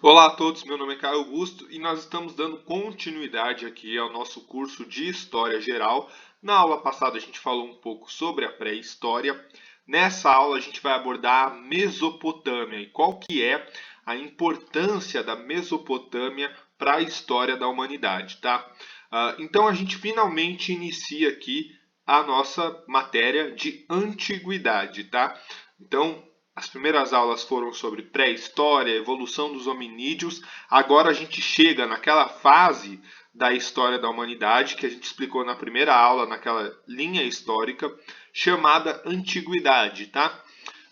Olá a todos, meu nome é Caio Augusto e nós estamos dando continuidade aqui ao nosso curso de História Geral. Na aula passada a gente falou um pouco sobre a pré-história. Nessa aula a gente vai abordar a Mesopotâmia e qual que é a importância da Mesopotâmia para a história da humanidade, tá? Então a gente finalmente inicia aqui a nossa matéria de antiguidade, tá? Então as primeiras aulas foram sobre pré-história, evolução dos hominídeos. Agora a gente chega naquela fase da história da humanidade que a gente explicou na primeira aula, naquela linha histórica, chamada antiguidade, tá?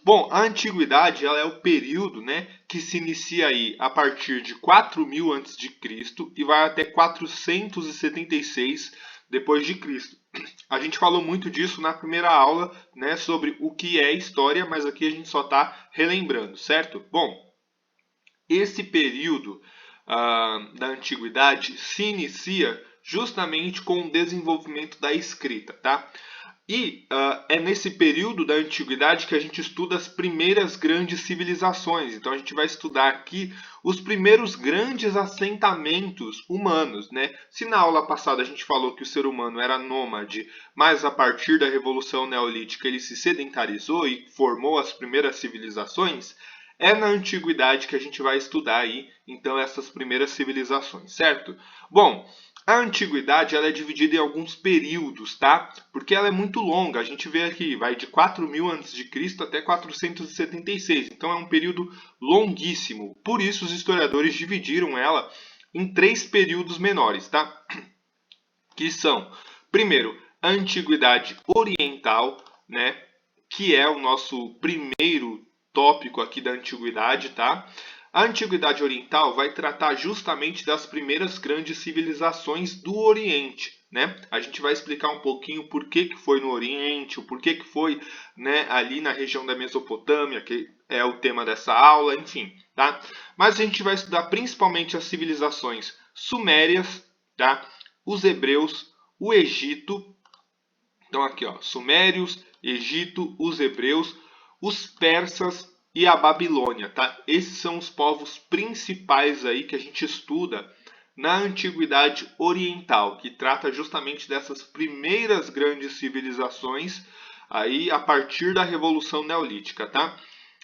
Bom, a antiguidade ela é o período, né, que se inicia aí a partir de 4000 a.C. e vai até 476 depois de Cristo. A gente falou muito disso na primeira aula, né, sobre o que é história, mas aqui a gente só está relembrando, certo? Bom, esse período da antiguidade se inicia justamente com o desenvolvimento da escrita, tá? E é nesse período da antiguidade que a gente estuda as primeiras grandes civilizações. Então a gente vai estudar aqui os primeiros grandes assentamentos humanos, né? Se na aula passada a gente falou que o ser humano era nômade, mas a partir da Revolução Neolítica ele se sedentarizou e formou as primeiras civilizações, é na antiguidade que a gente vai estudar aí, então, essas primeiras civilizações, certo? Bom, a antiguidade ela é dividida em alguns períodos, tá? Porque ela é muito longa. A gente vê aqui, vai de 4000 a.C. até 476. Então é um período longuíssimo. Por isso os historiadores dividiram ela em três períodos menores, tá? Que são, primeiro, a antiguidade oriental, né? Que é o nosso primeiro tópico aqui da antiguidade, tá? A antiguidade oriental vai tratar justamente das primeiras grandes civilizações do Oriente, né? A gente vai explicar um pouquinho por que foi no Oriente, o porquê que foi, né, ali na região da Mesopotâmia, que é o tema dessa aula, enfim, tá? Mas a gente vai estudar principalmente as civilizações sumérias, tá? Os hebreus, o Egito. Então aqui, ó, sumérios, Egito, os hebreus, os persas e a Babilônia, tá? Esses são os povos principais aí que a gente estuda na antiguidade oriental, que trata justamente dessas primeiras grandes civilizações aí a partir da Revolução Neolítica, tá?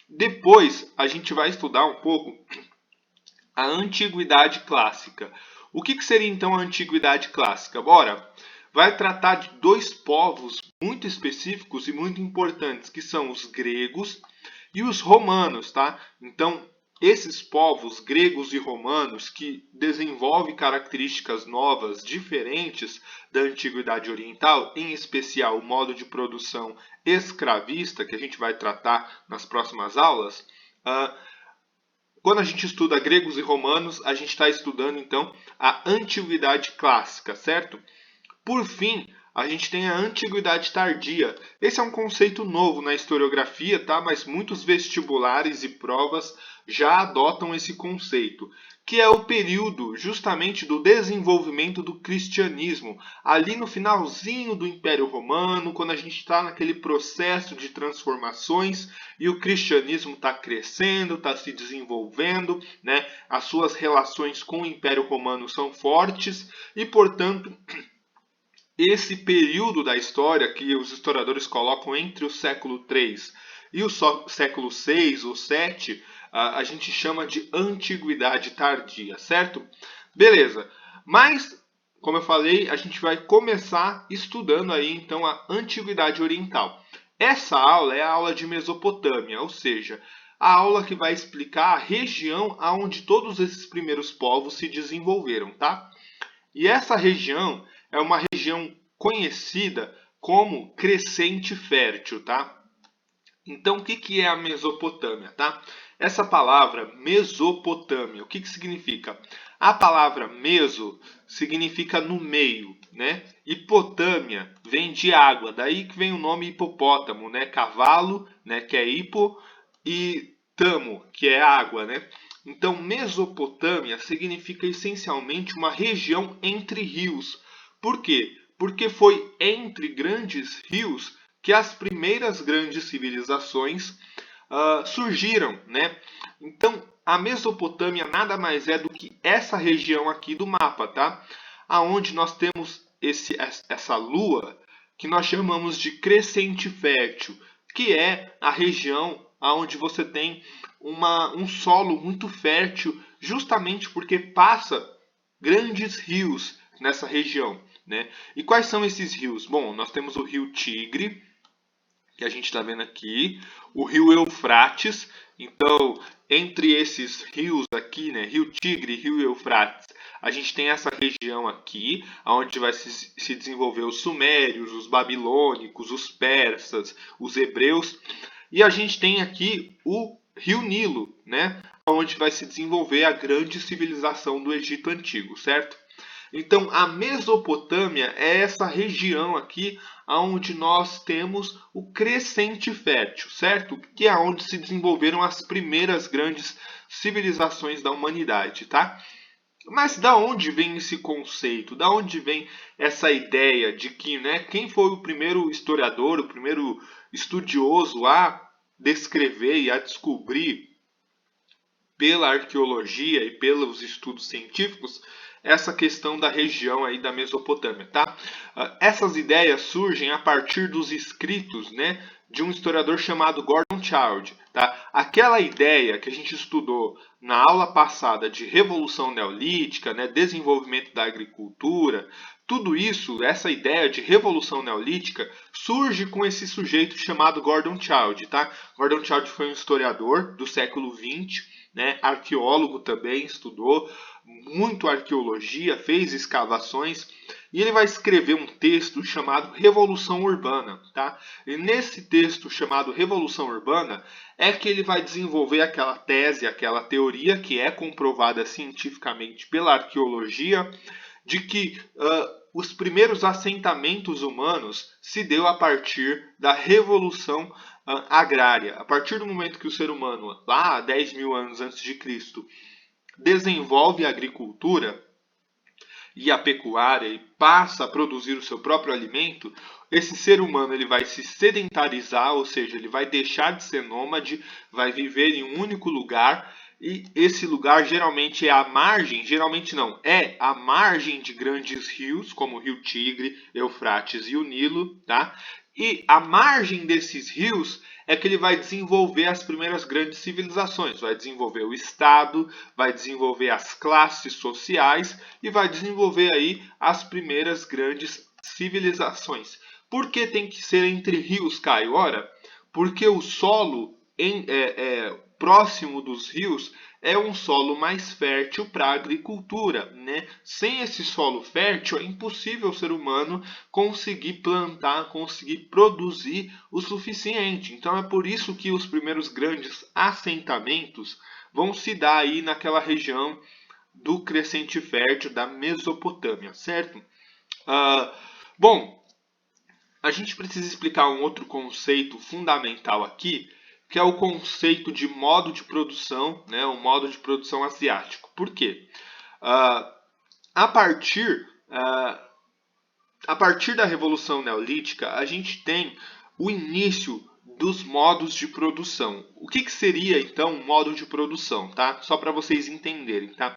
Depois a gente vai estudar um pouco a antiguidade clássica. O que seria então a antiguidade clássica? Bora! Vai tratar de dois povos muito específicos e muito importantes, que são os gregos e os romanos, tá? Então, esses povos gregos e romanos que desenvolvem características novas, diferentes da antiguidade oriental, em especial o modo de produção escravista, que a gente vai tratar nas próximas aulas, quando a gente estuda gregos e romanos, a gente está estudando então a antiguidade clássica, certo? Por fim, a gente tem a antiguidade tardia. Esse é um conceito novo na historiografia, tá? Mas muitos vestibulares e provas já adotam esse conceito, que é o período justamente do desenvolvimento do cristianismo, ali no finalzinho do Império Romano, quando a gente está naquele processo de transformações e o cristianismo está crescendo, está se desenvolvendo, né? As suas relações com o Império Romano são fortes e, portanto, esse período da história que os historiadores colocam entre o século III e o século VI ou VII, a gente chama de antiguidade tardia, certo? Beleza. Mas, como eu falei, a gente vai começar estudando aí então a antiguidade oriental. Essa aula é a aula de Mesopotâmia, ou seja, a aula que vai explicar a região onde todos esses primeiros povos se desenvolveram, tá? E essa região é uma região conhecida como crescente fértil, tá? Então, o que é a Mesopotâmia, tá? Essa palavra Mesopotâmia, o que significa? A palavra meso significa no meio, né? E potâmia vem de água, daí que vem o nome hipopótamo, né? Cavalo, né? Que é hipo, e tamo, que é água, né? Então, Mesopotâmia significa essencialmente uma região entre rios. Por quê? Porque foi entre grandes rios que as primeiras grandes civilizações surgiram, né? Então, a Mesopotâmia nada mais é do que essa região aqui do mapa, tá? Aonde nós temos essa lua que nós chamamos de crescente fértil, que é a região onde você tem um solo muito fértil, justamente porque passa grandes rios nessa região, né? E quais são esses rios? Bom, nós temos o rio Tigre, que a gente está vendo aqui, o rio Eufrates. Então, entre esses rios aqui, né, rio Tigre e rio Eufrates, a gente tem essa região aqui, onde vai se desenvolver os sumérios, os babilônicos, os persas, os hebreus. E a gente tem aqui o rio Nilo, né, onde vai se desenvolver a grande civilização do Egito Antigo, certo? Então, a Mesopotâmia é essa região aqui onde nós temos o crescente fértil, certo? Que é onde se desenvolveram as primeiras grandes civilizações da humanidade, tá? Mas da onde vem esse conceito? Da onde vem essa ideia de que, né, quem foi o primeiro historiador, o primeiro estudioso a descrever e a descobrir pela arqueologia e pelos estudos científicos essa questão da região aí da Mesopotâmia, tá? Essas ideias surgem a partir dos escritos, né, de um historiador chamado Gordon Childe, tá? Aquela ideia que a gente estudou na aula passada de revolução neolítica, né, desenvolvimento da agricultura, tudo isso, essa ideia de revolução neolítica, surge com esse sujeito chamado Gordon Childe, tá? Gordon Childe foi um historiador do século XX, né, arqueólogo também, estudou muito arqueologia, fez escavações, e ele vai escrever um texto chamado Revolução Urbana, tá? E nesse texto chamado Revolução Urbana é que ele vai desenvolver aquela tese, aquela teoria que é comprovada cientificamente pela arqueologia, de que os primeiros assentamentos humanos se deu a partir da Revolução agrária. A partir do momento que o ser humano, lá 10 mil anos antes de Cristo, desenvolve a agricultura e a pecuária e passa a produzir o seu próprio alimento, esse ser humano ele vai se sedentarizar, ou seja, ele vai deixar de ser nômade, vai viver em um único lugar, e esse lugar geralmente é a margem, geralmente não, é a margem de grandes rios, como o rio Tigre, Eufrates e o Nilo, tá? E a margem desses rios é que ele vai desenvolver as primeiras grandes civilizações, vai desenvolver o Estado, vai desenvolver as classes sociais e vai desenvolver aí as primeiras grandes civilizações. Por que tem que ser entre rios, Caio? Ora, porque o solo próximo dos rios é um solo mais fértil para a agricultura, né? Sem esse solo fértil é impossível o ser humano conseguir plantar, conseguir produzir o suficiente. Então é por isso que os primeiros grandes assentamentos vão se dar aí naquela região do crescente fértil da Mesopotâmia, certo? Bom, a gente precisa explicar um outro conceito fundamental aqui, que é o conceito de modo de produção, né, o modo de produção asiático. Por quê? A partir da Revolução Neolítica, a gente tem o início dos modos de produção. O que seria, então, um modo de produção? Tá? Só para vocês entenderem. Tá?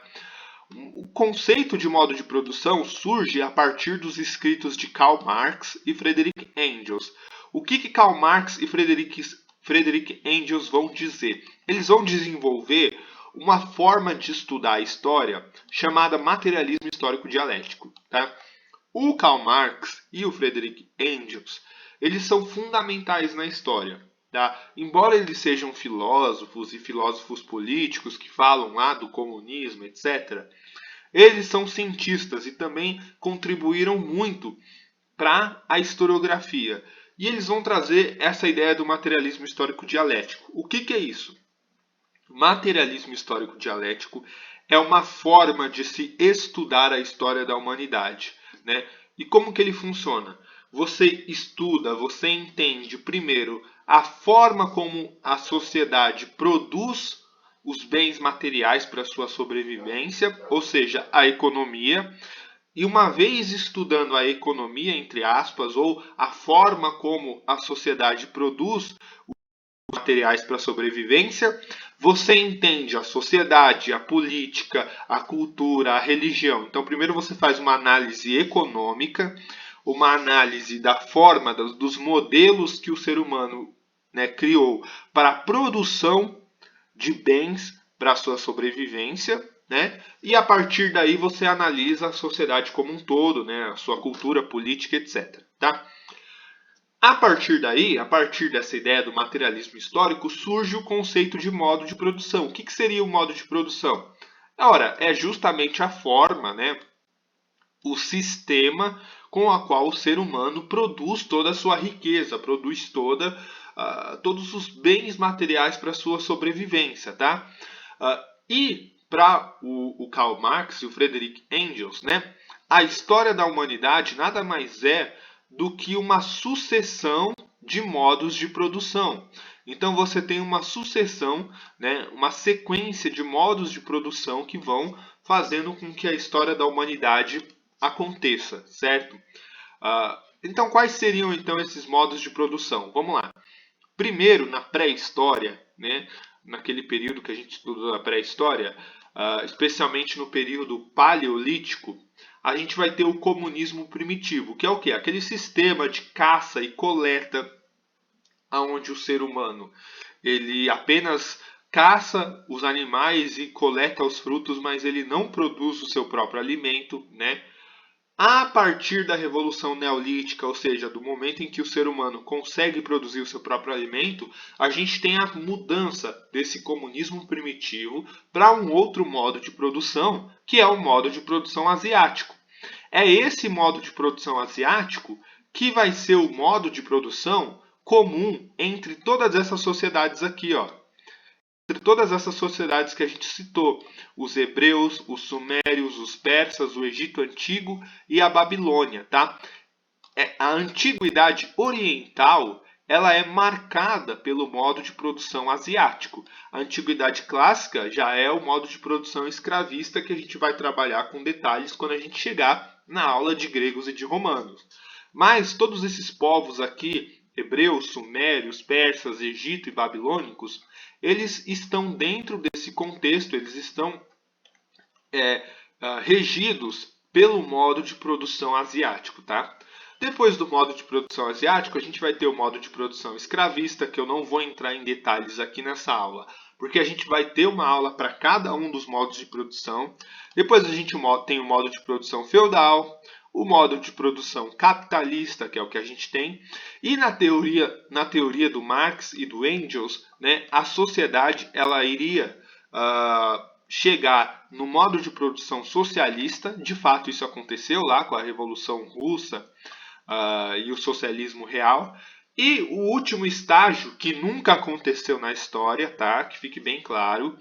O conceito de modo de produção surge a partir dos escritos de Karl Marx e Friedrich Engels. O que Karl Marx e Friedrich Engels vão dizer? Eles vão desenvolver uma forma de estudar a história chamada materialismo histórico dialético. Tá? O Karl Marx e o Friedrich Engels, eles são fundamentais na história. Tá? Embora eles sejam filósofos e filósofos políticos que falam lá do comunismo, etc., eles são cientistas e também contribuíram muito para a historiografia. E eles vão trazer essa ideia do materialismo histórico dialético. O que é isso? Materialismo histórico dialético é uma forma de se estudar a história da humanidade, né? E como que ele funciona? Você estuda, você entende primeiro a forma como a sociedade produz os bens materiais para sua sobrevivência, ou seja, a economia. E uma vez estudando a economia, entre aspas, ou a forma como a sociedade produz os materiais para sobrevivência, Você entende a sociedade, a política, a cultura, a religião. Então, primeiro você faz uma análise econômica, uma análise da forma, dos modelos que o ser humano, né, criou para a produção de bens para a sua sobrevivência, né? E a partir daí você analisa a sociedade como um todo, né? A sua cultura, política, etc. Tá? A partir daí, a partir dessa ideia do materialismo histórico, surge o conceito de modo de produção. O que seria o modo de produção? Ora, é justamente a forma, né, o sistema com a qual o ser humano produz toda a sua riqueza, produz todos os bens materiais para a sua sobrevivência. Tá? E para o Karl Marx e o Friedrich Engels, né, a história da humanidade nada mais é do que uma sucessão de modos de produção. Então você tem uma sucessão, né, uma sequência de modos de produção que vão fazendo com que a história da humanidade aconteça, certo? Então quais seriam então esses modos de produção? Vamos lá. Primeiro, na pré-história, né, naquele período que a gente estudou na pré-história, especialmente no período paleolítico, a gente vai ter o comunismo primitivo, que é o quê? Aquele sistema de caça e coleta onde o ser humano ele apenas caça os animais e coleta os frutos, mas ele não produz o seu próprio alimento, né? A partir da Revolução Neolítica, ou seja, do momento em que o ser humano consegue produzir o seu próprio alimento, a gente tem a mudança desse comunismo primitivo para um outro modo de produção, que é o modo de produção asiático. É esse modo de produção asiático que vai ser o modo de produção comum entre todas essas sociedades aqui, ó. Entre todas essas sociedades que a gente citou, os hebreus, os sumérios, os persas, o Egito Antigo e a Babilônia, tá? A antiguidade oriental, ela é marcada pelo modo de produção asiático. A antiguidade clássica já é o modo de produção escravista que a gente vai trabalhar com detalhes quando a gente chegar na aula de gregos e de romanos. Mas todos esses povos aqui, hebreus, sumérios, persas, Egito e babilônicos, eles estão dentro desse contexto, eles estão regidos pelo modo de produção asiático, tá? Depois do modo de produção asiático, a gente vai ter o modo de produção escravista, que eu não vou entrar em detalhes aqui nessa aula, porque a gente vai ter uma aula para cada um dos modos de produção. Depois a gente tem o modo de produção feudal, o modo de produção capitalista, que é o que a gente tem, e na teoria do Marx e do Engels, né, a sociedade ela iria chegar no modo de produção socialista. De fato, isso aconteceu lá com a Revolução Russa e o socialismo real. E o último estágio, que nunca aconteceu na história, tá? Que fique bem claro,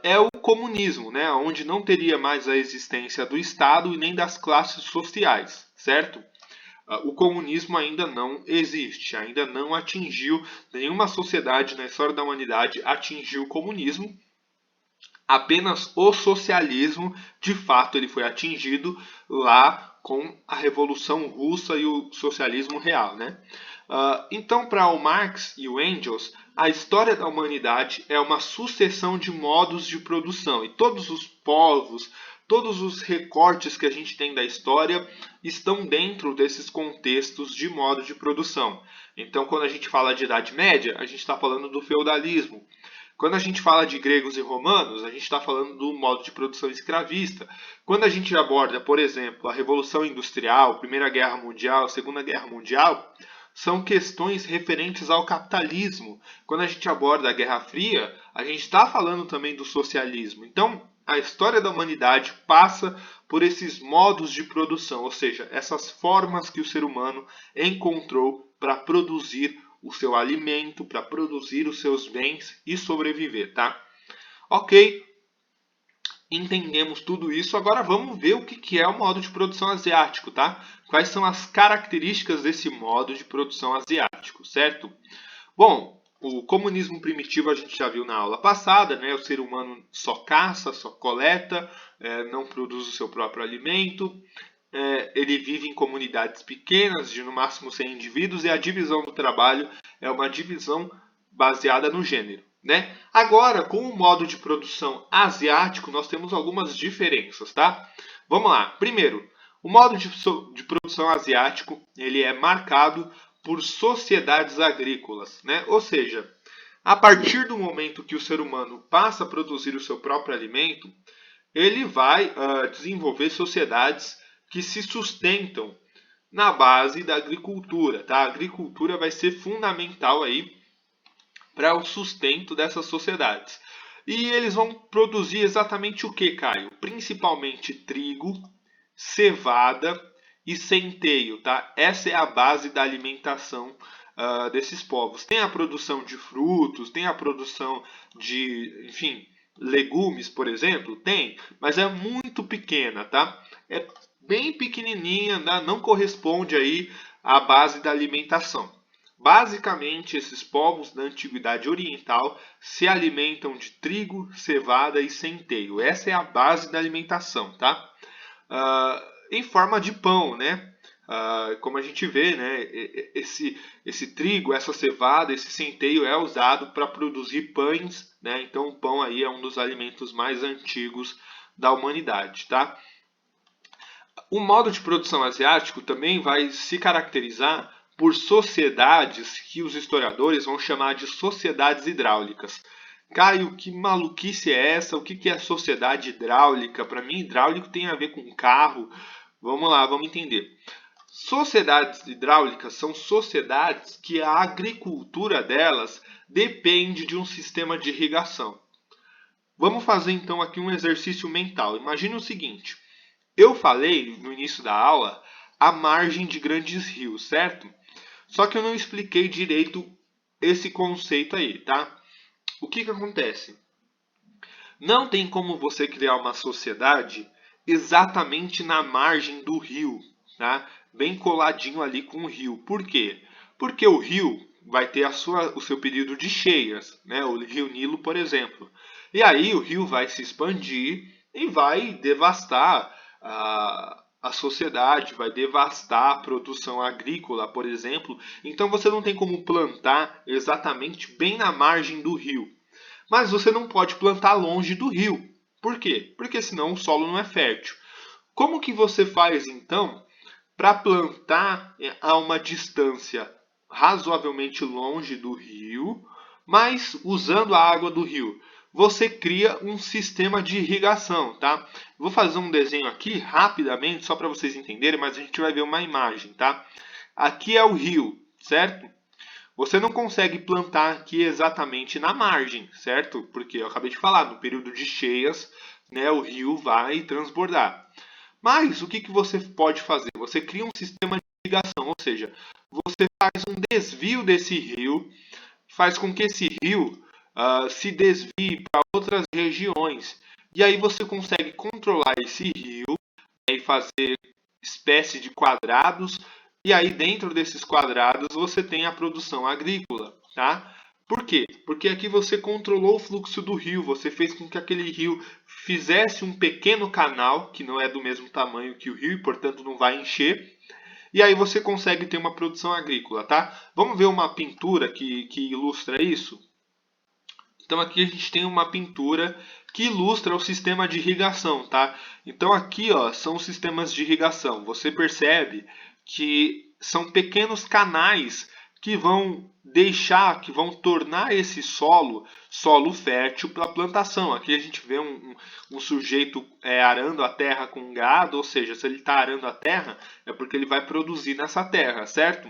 é o comunismo, né? Onde não teria mais a existência do Estado e nem das classes sociais, certo? O comunismo ainda não existe, ainda não atingiu, nenhuma sociedade na história da humanidade atingiu o comunismo. Apenas o socialismo, de fato, ele foi atingido lá com a Revolução Russa e o socialismo real, né? Então, para o Marx e o Engels, a história da humanidade é uma sucessão de modos de produção e todos os povos, todos os recortes que a gente tem da história estão dentro desses contextos de modo de produção. Então, quando a gente fala de Idade Média, a gente está falando do feudalismo. Quando a gente fala de gregos e romanos, a gente está falando do modo de produção escravista. Quando a gente aborda, por exemplo, a Revolução Industrial, Primeira Guerra Mundial, Segunda Guerra Mundial, são questões referentes ao capitalismo. Quando a gente aborda a Guerra Fria, a gente está falando também do socialismo. Então, a história da humanidade passa por esses modos de produção, ou seja, essas formas que o ser humano encontrou para produzir o seu alimento, para produzir os seus bens e sobreviver, tá? Ok, entendemos tudo isso, agora vamos ver o que é o modo de produção asiático, tá? Quais são as características desse modo de produção asiático, certo? Bom, o comunismo primitivo a gente já viu na aula passada, né? O ser humano só caça, só coleta, não produz o seu próprio alimento. Ele vive em comunidades pequenas, de no máximo 100 indivíduos, e a divisão do trabalho é uma divisão baseada no gênero. né? Agora, com o modo de produção asiático, nós temos algumas diferenças, tá? Vamos lá. Primeiro, o modo de produção asiático, ele é marcado por sociedades agrícolas, né? Ou seja, a partir do momento que o ser humano passa a produzir o seu próprio alimento, ele vai desenvolver sociedades que se sustentam na base da agricultura, tá? A agricultura vai ser fundamental aí para o sustento dessas sociedades. E eles vão produzir exatamente o que, Caio? Principalmente trigo, cevada e centeio, tá? Essa é a base da alimentação desses povos. Tem a produção de frutos, tem a produção de, enfim, legumes, por exemplo, tem, mas é muito pequena, tá? É bem pequenininha, né? Não corresponde aí à base da alimentação. Basicamente, esses povos da Antiguidade Oriental se alimentam de trigo, cevada e centeio. Essa é a base da alimentação, tá? Em forma de pão, né? Como a gente vê, né? Esse trigo, essa cevada, esse centeio é usado para produzir pães, né? Então, o pão aí é um dos alimentos mais antigos da humanidade, tá? O modo de produção asiático também vai se caracterizar por sociedades que os historiadores vão chamar de sociedades hidráulicas. Caio, que maluquice é essa? O que é sociedade hidráulica? Para mim, hidráulico tem a ver com carro. Vamos lá, vamos entender. Sociedades hidráulicas são sociedades que a agricultura delas depende de um sistema de irrigação. Vamos fazer então aqui um exercício mental. Imagine o seguinte. Eu falei no início da aula a margem de grandes rios, certo? Só que eu não expliquei direito esse conceito aí, tá? O que acontece? Não tem como você criar uma sociedade exatamente na margem do rio, tá? Bem coladinho ali com o rio. Por quê? Porque o rio vai ter o seu período de cheias, né? O rio Nilo, por exemplo. E aí o rio vai se expandir e vai devastar a sociedade, vai devastar a produção agrícola, por exemplo. Então você não tem como plantar exatamente bem na margem do rio. Mas você não pode plantar longe do rio. Por quê? Porque senão o solo não é fértil. Como que você faz então para plantar a uma distância razoavelmente longe do rio, mas usando a água do rio? Você cria um sistema de irrigação, tá? Vou fazer um desenho aqui rapidamente, só para vocês entenderem, mas a gente vai ver uma imagem, tá? Aqui é o rio, certo? Você não consegue plantar aqui exatamente na margem, certo? Porque eu acabei de falar, no período de cheias, né, o rio vai transbordar. Mas o que você pode fazer? Você cria um sistema de irrigação, ou seja, você faz um desvio desse rio, faz com que esse rio se desvie para outras regiões. E aí você consegue controlar esse rio, né, e fazer espécie de quadrados. E aí dentro desses quadrados você tem a produção agrícola, tá? Por quê? Porque aqui você controlou o fluxo do rio, você fez com que aquele rio fizesse um pequeno canal, que não é do mesmo tamanho que o rio e portanto não vai encher. E aí você consegue ter uma produção agrícola, tá? Vamos ver uma pintura que ilustra isso? Então aqui a gente tem uma pintura que ilustra o sistema de irrigação, tá? Então aqui, ó, são os sistemas de irrigação. Você percebe que são pequenos canais que vão deixar, que vão tornar esse solo fértil para a plantação. Aqui a gente vê um sujeito arando a terra com gado, ou seja, se ele está arando a terra é porque ele vai produzir nessa terra, certo?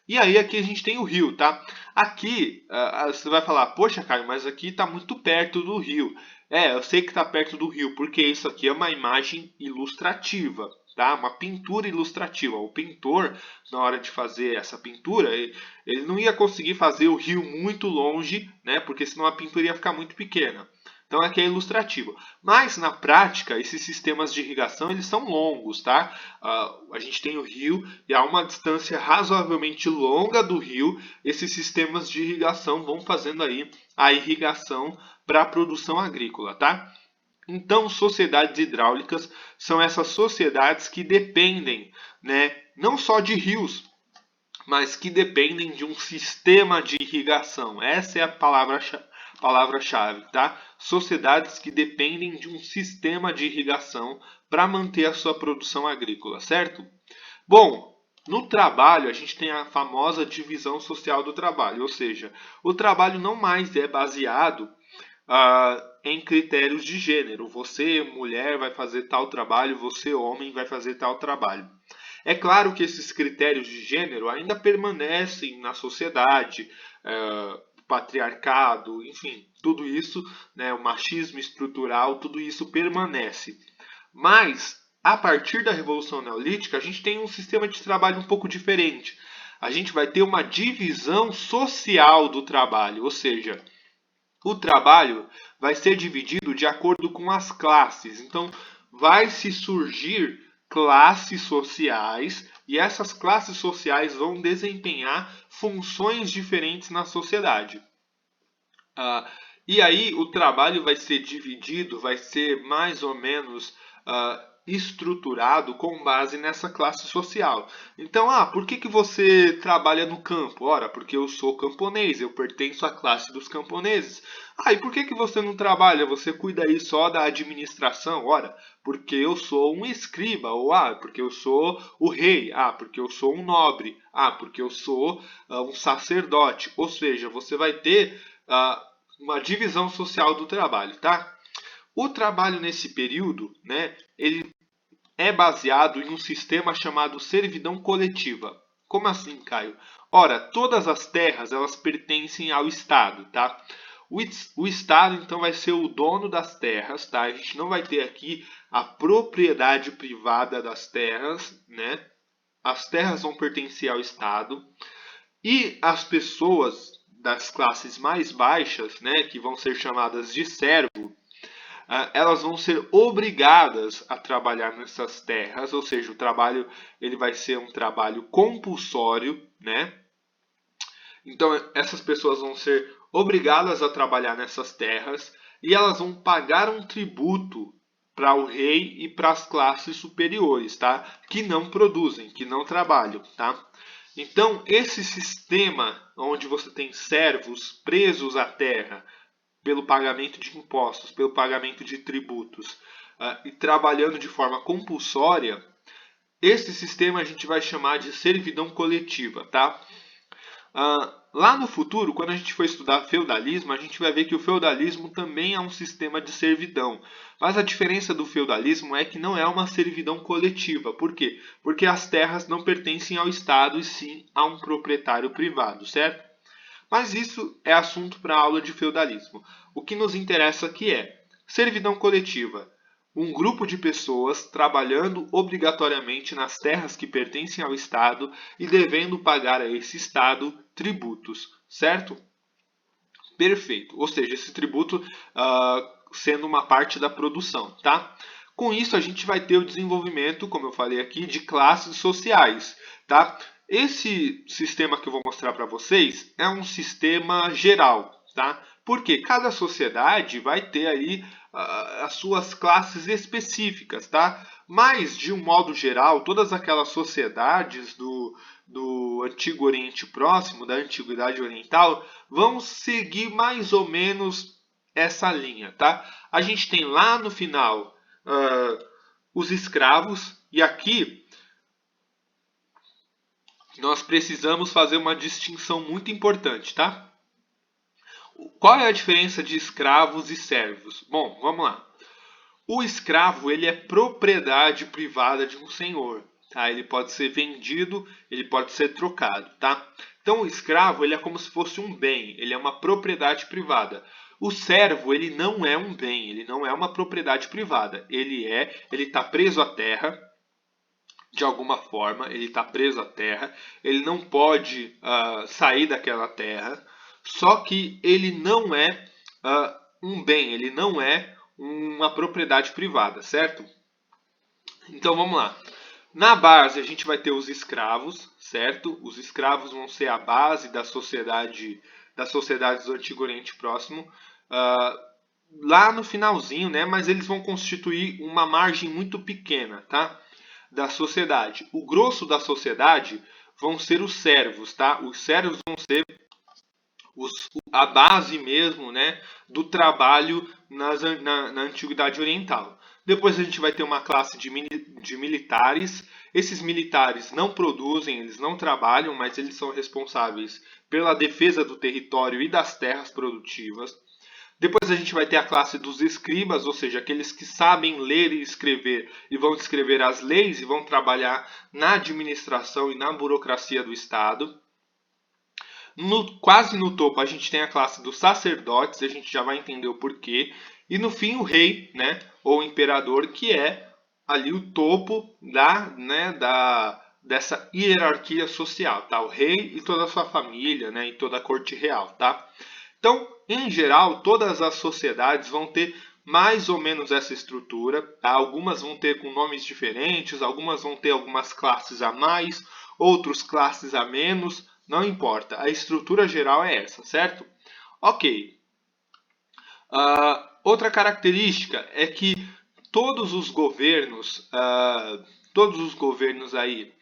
E aí aqui a gente tem o rio, tá? Aqui você vai falar, poxa, Caio, mas aqui está muito perto do rio. Eu sei que está perto do rio, porque isso aqui é uma imagem ilustrativa, tá? Uma pintura ilustrativa. O pintor, na hora de fazer essa pintura, ele não ia conseguir fazer o rio muito longe, né? Porque senão a pintura ia ficar muito pequena. Então aqui é ilustrativo. Mas na prática, esses sistemas de irrigação eles são longos, tá? A gente tem o rio e a uma distância razoavelmente longa do rio, esses sistemas de irrigação vão fazendo aí a irrigação para a produção agrícola, tá? Então, sociedades hidráulicas são essas sociedades que dependem, né, não só de rios, mas que dependem de um sistema de irrigação. Essa é a palavra-chave, tá? Sociedades que dependem de um sistema de irrigação para manter a sua produção agrícola, certo? Bom, no trabalho a gente tem a famosa divisão social do trabalho, ou seja, o trabalho não mais é baseado em critérios de gênero. Você, mulher, vai fazer tal trabalho, você, homem, vai fazer tal trabalho. É claro que esses critérios de gênero ainda permanecem na sociedade, o patriarcado, enfim, tudo isso, né, o machismo estrutural, tudo isso permanece. Mas, a partir da Revolução Neolítica, a gente tem um sistema de trabalho um pouco diferente. A gente vai ter uma divisão social do trabalho, ou seja, o trabalho vai ser dividido de acordo com as classes. Então, vai se surgir classes sociais e essas classes sociais vão desempenhar funções diferentes na sociedade. E aí o trabalho vai ser dividido, vai ser mais ou menos estruturado com base nessa classe social. Então, por que você trabalha no campo? Ora, porque eu sou camponês, eu pertenço à classe dos camponeses. E por que você não trabalha? Você cuida aí só da administração? Ora, porque eu sou um escriba, ou porque eu sou o rei, porque eu sou um nobre, porque eu sou um sacerdote. Ou seja, você vai ter uma divisão social do trabalho, tá? O trabalho nesse período, né, ele é baseado em um sistema chamado servidão coletiva. Como assim, Caio? Ora, todas as terras elas pertencem ao Estado, tá? O Estado então vai ser o dono das terras, tá? A gente não vai ter aqui a propriedade privada das terras, né? As terras vão pertencer ao Estado e as pessoas das classes mais baixas, né, que vão ser chamadas de servo, elas vão ser obrigadas a trabalhar nessas terras, ou seja, o trabalho ele vai ser um trabalho compulsório, né? Então essas pessoas vão ser obrigadas a trabalhar nessas terras e elas vão pagar um tributo para o rei e para as classes superiores, tá? Que não produzem, que não trabalham, tá? Então esse sistema onde você tem servos presos à terra pelo pagamento de impostos, pelo pagamento de tributos e trabalhando de forma compulsória, esse sistema a gente vai chamar de servidão coletiva, tá? Lá no futuro, quando a gente for estudar feudalismo, a gente vai ver que o feudalismo também é um sistema de servidão. Mas a diferença do feudalismo é que não é uma servidão coletiva. Por quê? Porque as terras não pertencem ao Estado e sim a um proprietário privado, certo? Mas isso é assunto para a aula de feudalismo. O que nos interessa aqui é servidão coletiva. Um grupo de pessoas trabalhando obrigatoriamente nas terras que pertencem ao Estado e devendo pagar a esse Estado tributos, certo? Perfeito. Ou seja, esse tributo sendo uma parte da produção, tá? Com isso, a gente vai ter o desenvolvimento, como eu falei aqui, de classes sociais, tá? Esse sistema que eu vou mostrar para vocês é um sistema geral, tá? Porque cada sociedade vai ter aí as suas classes específicas, tá? Mas, de um modo geral, todas aquelas sociedades do Antigo Oriente Próximo, da Antiguidade Oriental, vão seguir mais ou menos essa linha, tá? A gente tem lá no final os escravos, e aqui nós precisamos fazer uma distinção muito importante, tá? Qual é a diferença de escravos e servos? Bom, vamos lá. O escravo ele é propriedade privada de um senhor, tá? Ele pode ser vendido, ele pode ser trocado, tá? Então o escravo ele é como se fosse um bem, ele é uma propriedade privada. O servo ele não é um bem, ele não é uma propriedade privada. Ele está preso à terra de alguma forma, ele está preso à terra, ele não pode sair daquela terra. Só que ele não é um bem, ele não é uma propriedade privada, certo? Então vamos lá. Na base a gente vai ter os escravos, certo? Os escravos vão ser a base da sociedade, das sociedades do Antigo Oriente Próximo. Lá no finalzinho, né? Mas eles vão constituir uma margem muito pequena, tá? Da sociedade. O grosso da sociedade vão ser os servos, tá? Os servos vão ser a base mesmo, né, do trabalho na Antiguidade Oriental. Depois a gente vai ter uma classe de militares. Esses militares não produzem, eles não trabalham, mas eles são responsáveis pela defesa do território e das terras produtivas. Depois a gente vai ter a classe dos escribas, ou seja, aqueles que sabem ler e escrever e vão escrever as leis e vão trabalhar na administração e na burocracia do Estado. Quase no topo a gente tem a classe dos sacerdotes, a gente já vai entender o porquê. E no fim o rei, né, ou imperador, que é ali o topo dessa hierarquia social, tá? O rei e toda a sua família, né, e toda a corte real, tá? Então, em geral, todas as sociedades vão ter mais ou menos essa estrutura, tá? Algumas vão ter com nomes diferentes, algumas vão ter algumas classes a mais, outras classes a menos, não importa. A estrutura geral é essa, certo? Ok. Outra característica é que todos os governos aí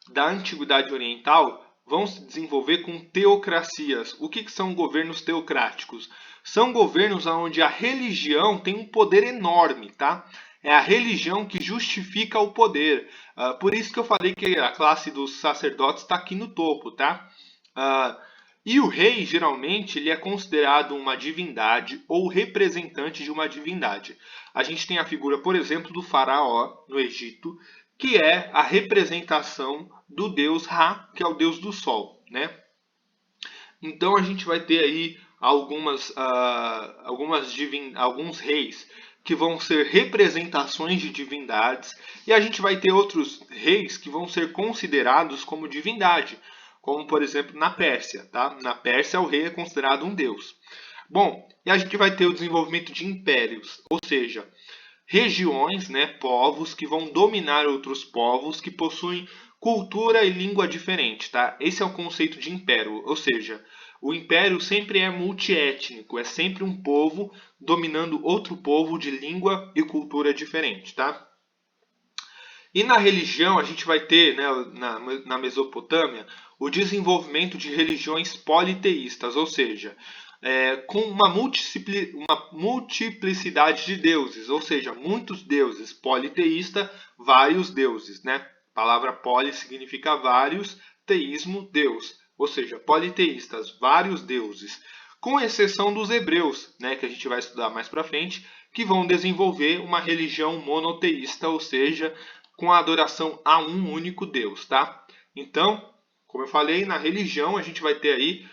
da Antiguidade Oriental vão se desenvolver com teocracias. O que são governos teocráticos? São governos onde a religião tem um poder enorme, tá? É a religião que justifica o poder. Por isso que eu falei que a classe dos sacerdotes está aqui no topo, tá? E o rei, geralmente, ele é considerado uma divindade ou representante de uma divindade. A gente tem a figura, por exemplo, do faraó no Egito, que é a representação do deus Ra, que é o deus do sol, né? Então a gente vai ter aí alguns reis que vão ser representações de divindades, e a gente vai ter outros reis que vão ser considerados como divindade, como por exemplo na Pérsia, tá? Na Pérsia o rei é considerado um deus. Bom, e a gente vai ter o desenvolvimento de impérios, ou seja, regiões, né, povos que vão dominar outros povos que possuem cultura e língua diferente, tá? Esse é o conceito de império, ou seja, o império sempre é multiétnico, é sempre um povo dominando outro povo de língua e cultura diferente, tá? E na religião a gente vai ter, né, na Mesopotâmia, o desenvolvimento de religiões politeístas, ou seja, com uma multiplicidade de deuses, ou seja, muitos deuses. Politeísta, vários deuses, né? A palavra poli significa vários, teísmo, Deus. Ou seja, politeístas, vários deuses. Com exceção dos hebreus, né, que a gente vai estudar mais para frente, que vão desenvolver uma religião monoteísta, ou seja, com a adoração a um único Deus, tá? Então, como eu falei, na religião a gente vai ter aí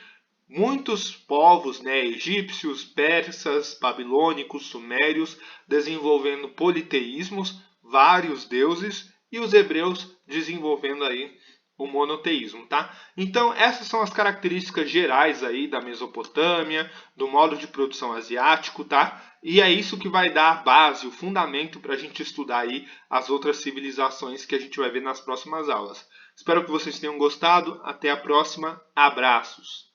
muitos povos, né, egípcios, persas, babilônicos, sumérios, desenvolvendo politeísmos, vários deuses, e os hebreus desenvolvendo aí o monoteísmo, tá? Então, essas são as características gerais aí da Mesopotâmia, do modo de produção asiático, tá? E é isso que vai dar a base, o fundamento para a gente estudar aí as outras civilizações que a gente vai ver nas próximas aulas. Espero que vocês tenham gostado. Até a próxima. Abraços!